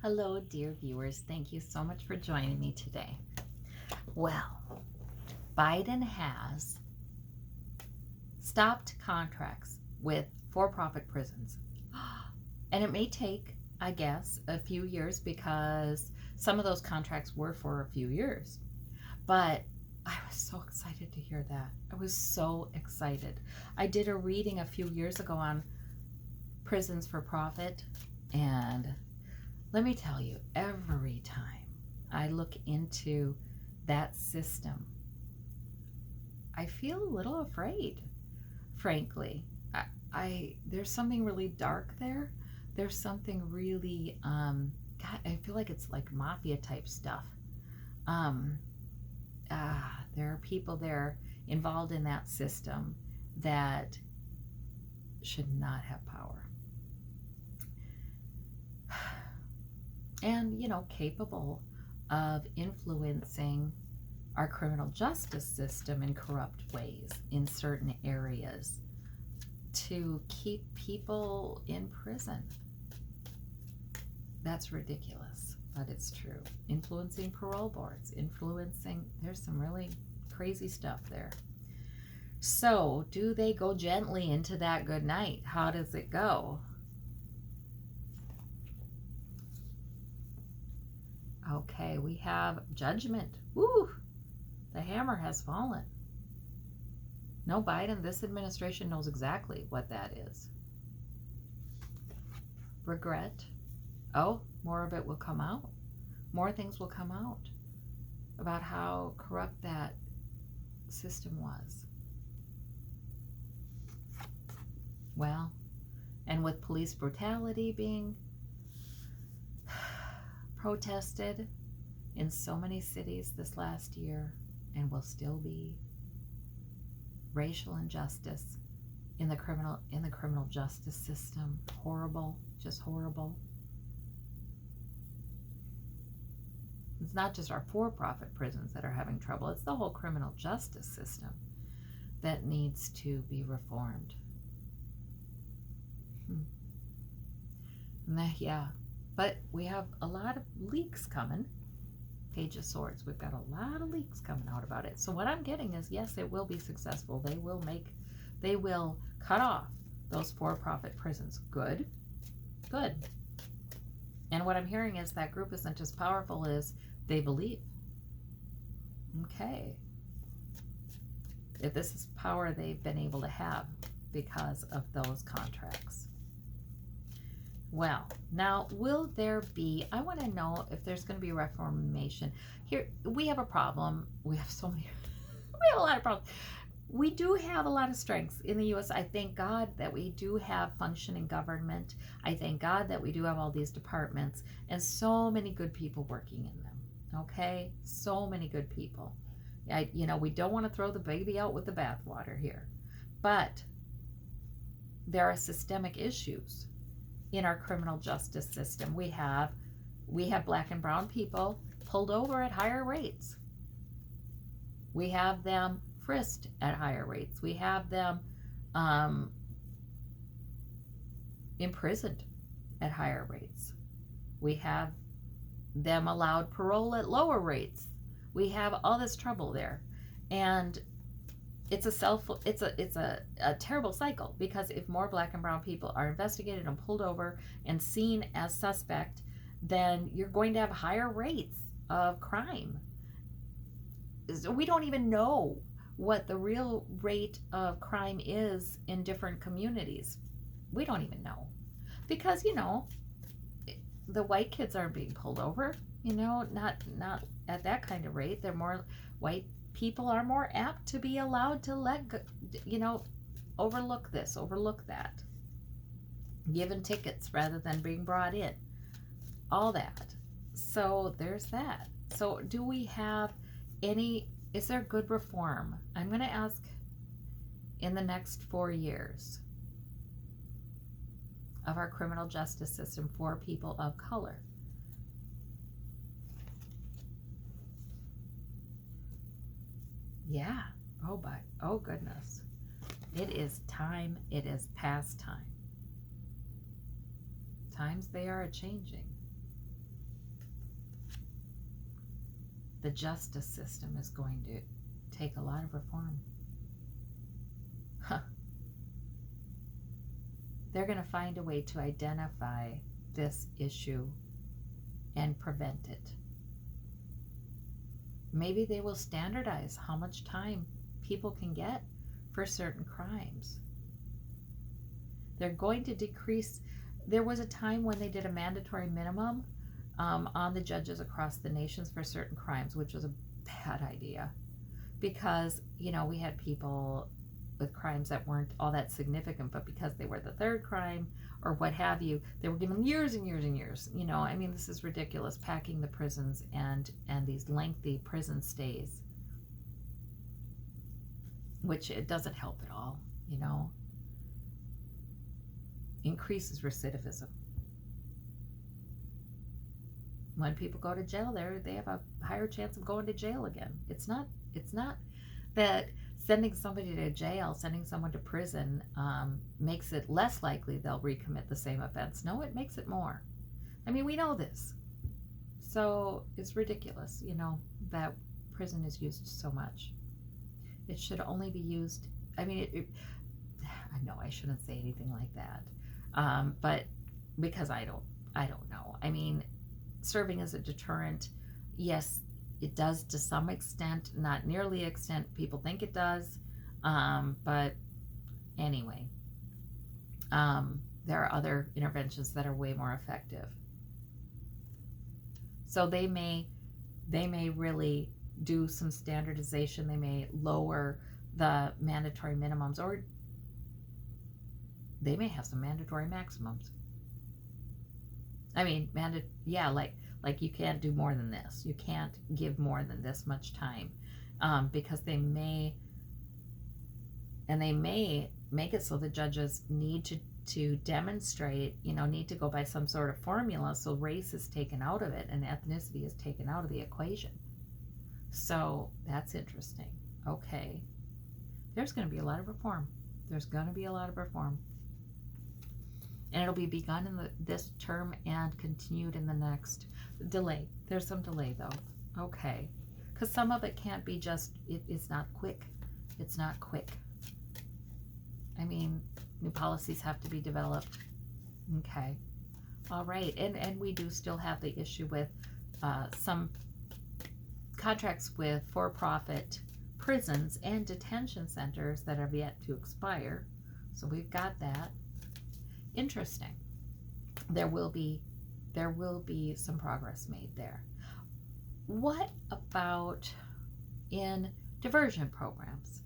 Hello, dear viewers. Thank you so much for joining me today. Well, Biden has stopped contracts with for-profit prisons. And it may take, I guess, a few years because some of those contracts were for a few years. But I was so excited to hear that. I was so excited. I did a reading a few years ago on prisons for profit, and let me tell you, every time I look into that system, I feel a little afraid, frankly. There's something really dark there. There's something really, God, I feel like it's like mafia type stuff. Um, there are people there involved in that system that should not have power. And, capable of influencing our criminal justice system in corrupt ways in certain areas to keep people in prison. That's ridiculous, but it's true. Influencing parole boards, there's some really crazy stuff there. So, do they go gently into that good night? How does it go? Okay, we have judgment. Woo! The hammer has fallen. No, Biden, this administration knows exactly what that is. Regret. Oh, more of it will come out. More things will come out about how corrupt that system was. Well, and with police brutality being protested in so many cities this last year, and will still be, racial injustice in the criminal justice system, horrible, just horrible. It's not just our for-profit prisons that are having trouble, it's the whole criminal justice system that needs to be reformed. Yeah, but we have a lot of leaks coming. Page of Swords, we've got a lot of leaks coming out about it. So what I'm getting is, yes, it will be successful. They will cut off those for-profit prisons. Good. And what I'm hearing is that group isn't as powerful as they believe. Okay. If this is power they've been able to have because of those contracts. Well, now, will there be, I want to know if there's going to be a reformation. Here, we have a problem. We have so many, we have a lot of problems. We do have a lot of strengths in the U.S. I thank God that we do have functioning government. I thank God that we do have all these departments and so many good people working in them. Okay? So many good people. We don't want to throw the baby out with the bathwater here. But there are systemic issues in our criminal justice system. We have black and brown people pulled over at higher rates. We have them frisked at higher rates. We have them imprisoned at higher rates. We have them allowed parole at lower rates. We have all this trouble there, and it's a terrible cycle, because if more black and brown people are investigated and pulled over and seen as suspect, then you're going to have higher rates of crime. We don't even know what the real rate of crime is in different communities. We don't even know, because the white kids aren't being pulled over, not at that kind of rate. They're more white people are more apt to be allowed to overlook this, overlook that, given tickets rather than being brought in, all that. So there's that. So do we have is there good reform? I'm going to ask, in the next 4 years of our criminal justice system for people of color. Yeah. Oh goodness. It is time. It is past time. Times they are a changing. the justice system is going to take a lot of reform. Huh. They're going to find a way to identify this issue and prevent it. Maybe they will standardize how much time people can get for certain crimes. They're going to decrease. There was a time when they did a mandatory minimum on the judges across the nations for certain crimes, which was a bad idea because, you know, we had people with crimes that weren't all that significant, but because they were the third crime or what have you, they were given years and years and years. You know, I mean, this is ridiculous, packing the prisons and these lengthy prison stays, which it doesn't help at all, you know. Increases recidivism. When people go to jail, they have a higher chance of going to jail again. It's not that sending somebody to jail, sending someone to prison makes it less likely they'll recommit the same offense. No, it makes it more. I mean, we know this. So it's ridiculous, you know, that prison is used so much. It should only be used, I mean, I know I shouldn't say anything like that, but because I don't know. I mean, serving as a deterrent, yes, it does to some extent, not nearly the extent people think it does, but anyway, there are other interventions that are way more effective. So they may really do some standardization. They may lower the mandatory minimums, or they may have some mandatory maximums. I mean, like you can't do more than this. You can't give more than this much time, because they may make it so the judges need to demonstrate, you know, need to go by some sort of formula, so race is taken out of it and ethnicity is taken out of the equation. So that's interesting. Okay, there's going to be a lot of reform. There's going to be a lot of reform. And it'll be begun in this term and continued in the next. Delay. There's some delay, though. Okay. Because some of it can't be just, it's not quick. It's not quick. I mean, new policies have to be developed. Okay. All right. And we do still have the issue with some contracts with for-profit prisons and detention centers that have yet to expire. So we've got that. Interesting. There will be some progress made there. What about in diversion programs?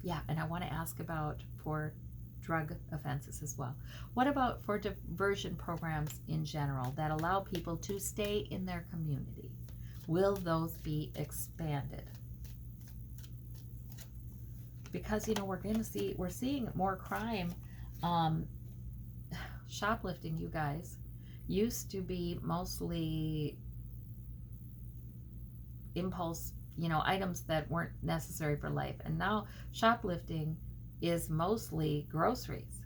Yeah, and I want to ask about for drug offenses as well. What about for diversion programs in general that allow people to stay in their community? Will those be expanded? Because, you know, we're seeing more crime. Shoplifting, you guys, used to be mostly impulse, you know, items that weren't necessary for life, and now shoplifting is mostly groceries.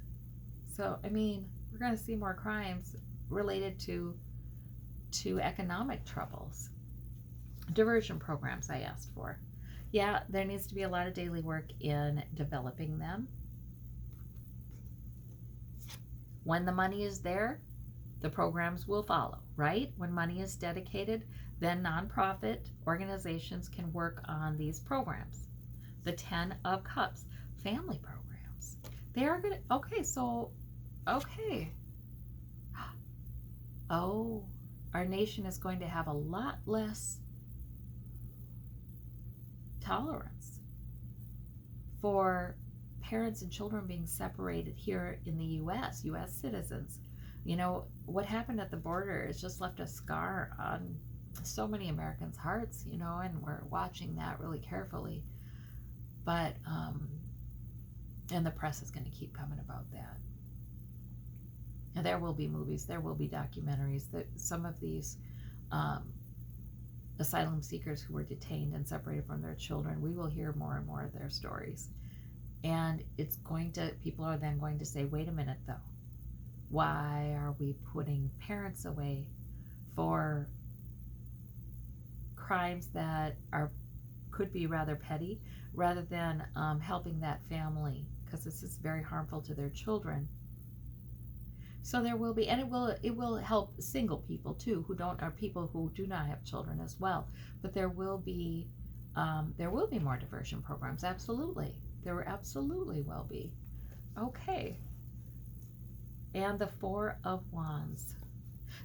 So I mean, we're going to see more crimes related to economic troubles. Diversion programs I asked for. Yeah, there needs to be a lot of daily work in developing them. When the money is there, the programs will follow, right? When money is dedicated, then nonprofit organizations can work on these programs. The 10 of Cups, family programs. They are going to, okay. Oh, our nation is going to have a lot less tolerance for parents and children being separated here in the U.S. citizens. You know, what happened at the border has just left a scar on so many Americans' hearts, you know, and we're watching that really carefully. But, and the press is going to keep coming about that. And there will be movies, there will be documentaries that some of these asylum seekers who were detained and separated from their children, we will hear more and more of their stories. And people are then going to say, wait a minute though, why are we putting parents away for crimes that could be rather petty, rather than helping that family, because this is very harmful to their children. So there will be, and it will help single people too, are people who do not have children as well. But there will be more diversion programs. Absolutely, there absolutely will be. Okay, and the Four of Wands.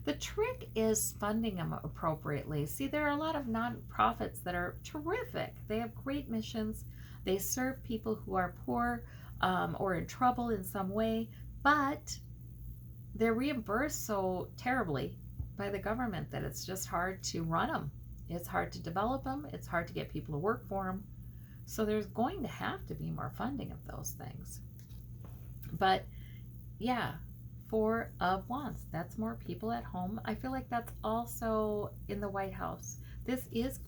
The trick is funding them appropriately. See, there are a lot of nonprofits that are terrific. They have great missions. They serve people who are poor or in trouble in some way, but they're reimbursed so terribly by the government that it's just hard to run them. It's hard to develop them. It's hard to get people to work for them. So there's going to have to be more funding of those things. But yeah, Four of Wands, that's more people at home. I feel like that's also in the White House. This is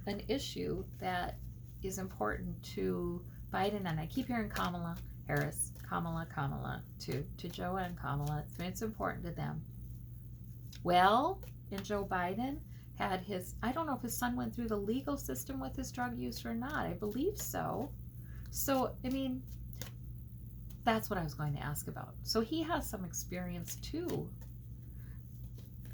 an issue that is important to Biden, and I keep hearing Kamala Harris, Kamala, to Joe and Kamala. It's important to them. Well, and Joe Biden had I don't know if his son went through the legal system with his drug use or not. I believe so. So, I mean, that's what I was going to ask about. So he has some experience too.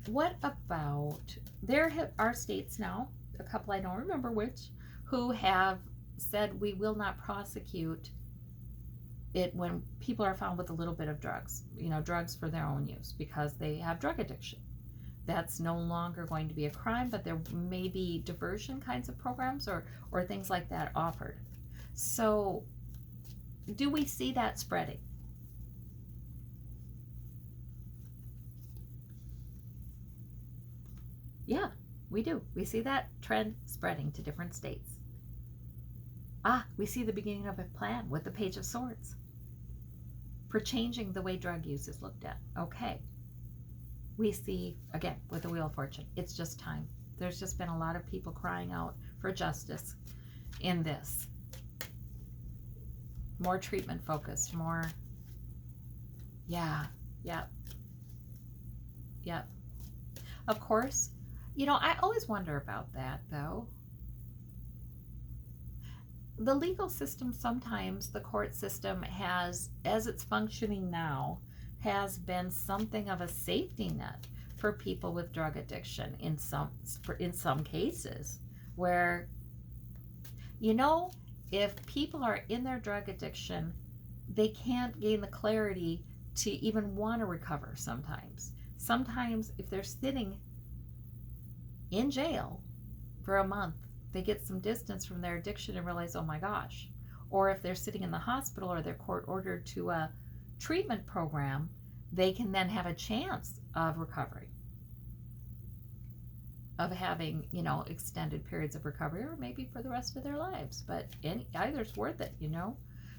What about, there are states now, a couple I don't remember which, who have said we will not prosecute it when people are found with a little bit of drugs, drugs for their own use because they have drug addiction. That's no longer going to be a crime, but there may be diversion kinds of programs or things like that offered. So do we see that spreading? Yeah, we do. We see that trend spreading to different states. We see the beginning of a plan with the Page of Swords for changing the way drug use is looked at. Okay. We see, again, with the Wheel of Fortune, it's just time. There's just been a lot of people crying out for justice in this. More treatment focused, more, yeah. Of course, I always wonder about that, though. The legal system, sometimes the court system has, as it's functioning now, has been something of a safety net for people with drug addiction in some cases, where if people are in their drug addiction, they can't gain the clarity to even want to recover. Sometimes if they're sitting in jail for a month, they get some distance from their addiction and realize, oh my gosh. Or if they're sitting in the hospital or they're court ordered to a treatment program, they can then have a chance of recovery, of having, extended periods of recovery, or maybe for the rest of their lives. But either's worth it,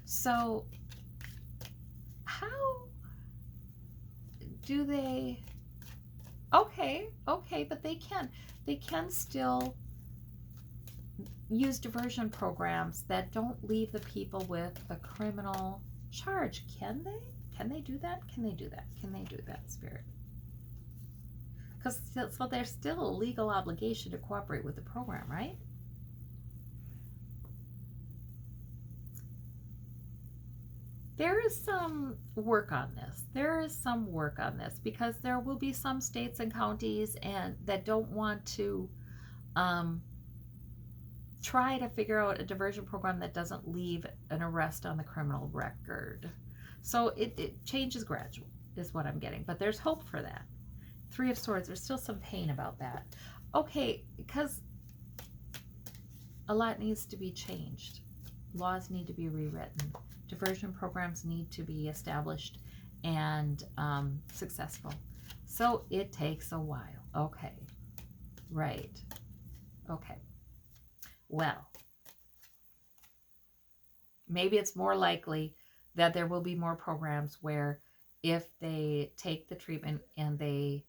So how do they? Okay, but they can still use diversion programs that don't leave the people with a criminal charge. Can they? Can they do that? Can they do that, Spirit? Because so there's still a legal obligation to cooperate with the program, right? There is some work on this. Because there will be some states and counties that don't want to try to figure out a diversion program that doesn't leave an arrest on the criminal record. So it changes gradual, is what I'm getting. But there's hope for that. Three of Swords, there's still some pain about that. Okay, because a lot needs to be changed. Laws need to be rewritten. Diversion programs need to be established and successful. So it takes a while. Okay. Right. Okay. Well, maybe it's more likely that there will be more programs where if they take the treatment and they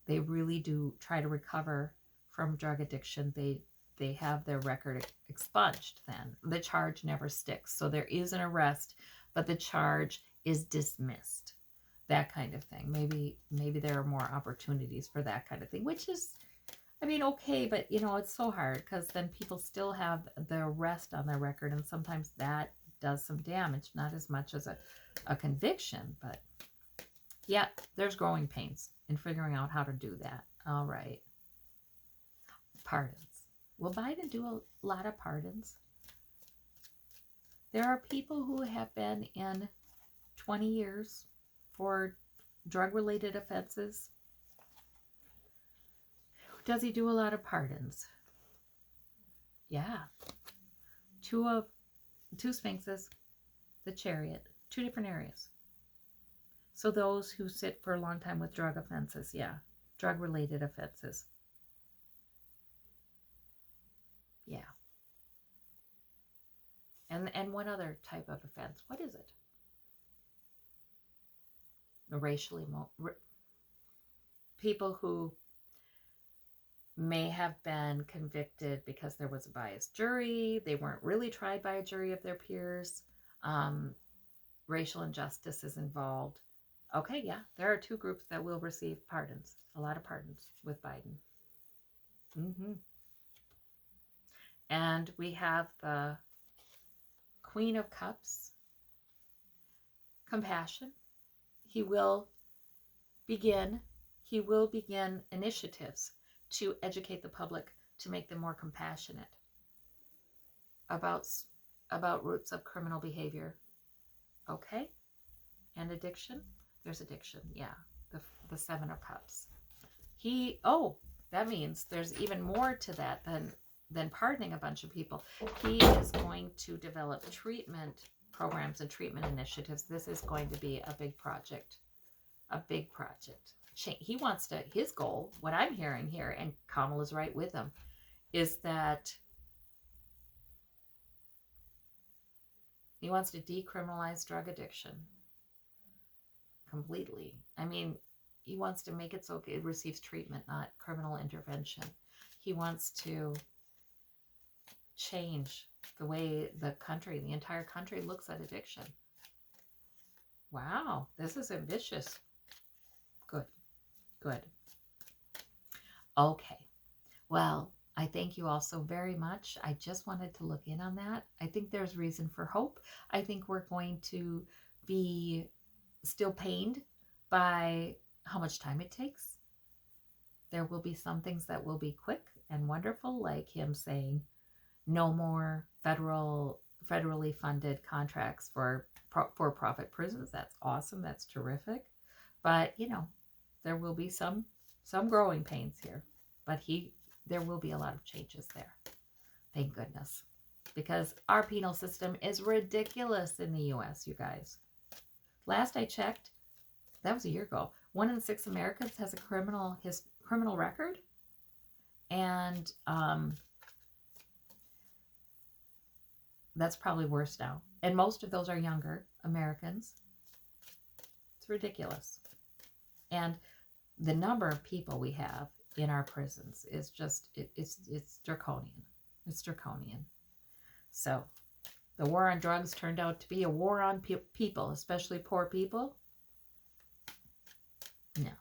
really do try to recover from drug addiction, they have their record expunged. Then the charge never sticks. So there is an arrest, but the charge is dismissed. That kind of thing. Maybe there are more opportunities for that kind of thing, which is I mean, okay, but you know, it's so hard because then people still have the arrest on their record, and sometimes that does some damage, not as much as a conviction, but yeah, there's growing pains in figuring out how to do that. All right. Pardons. Will Biden do a lot of pardons? There are people who have been in 20 years for drug related offenses. Does he do a lot of pardons? Yeah. Two sphinxes, the chariot, two different areas. So those who sit for a long time with drug offenses, yeah, drug related offenses. Yeah. And one other type of offense. What is it? Racially people who may have been convicted because there was a biased jury. They weren't really tried by a jury of their peers. Um, Racial injustice is involved. Okay, yeah, there are two groups that will receive pardons, a lot of pardons with Biden. Mm-hmm. And we have the Queen of Cups, compassion. He will begin, he will begin initiatives to educate the public to make them more compassionate about about roots of criminal behavior. Okay, and addiction. There's addiction. Yeah, the Seven of Cups. That means there's even more to that than pardoning a bunch of people. He is going to develop treatment programs and treatment initiatives. This is going to be a big project. A big project. He wants to, his goal, what I'm hearing here, and Kamala's right with him, is that he wants to decriminalize drug addiction completely. I mean, he wants to make it so it receives treatment, not criminal intervention. He wants to change the way the entire country looks at addiction. Wow, this is ambitious. Good, good. Okay, well, I thank you all so very much. I just wanted to look in on that. I think there's reason for hope. I think we're going to be still pained by how much time it takes. There will be some things that will be quick and wonderful, like him saying no more federally funded contracts for for-profit prisons. That's awesome. That's terrific. But there will be some growing pains here. But there will be a lot of changes there. Thank goodness. Because our penal system is ridiculous in the US, you guys. Last I checked, that was a year ago, 1 in 6 Americans has a criminal record. And that's probably worse now. And most of those are younger Americans. It's ridiculous. And the number of people we have in our prisons is just, it's draconian. It's draconian. So the war on drugs turned out to be a war on people, especially poor people. No.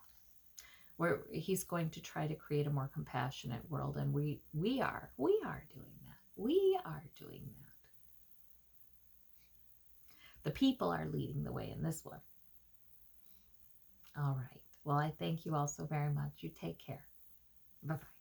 He's going to try to create a more compassionate world, and we are doing that. We are doing that. The people are leading the way in this one. All right. Well, I thank you all so very much. You take care. Bye-bye.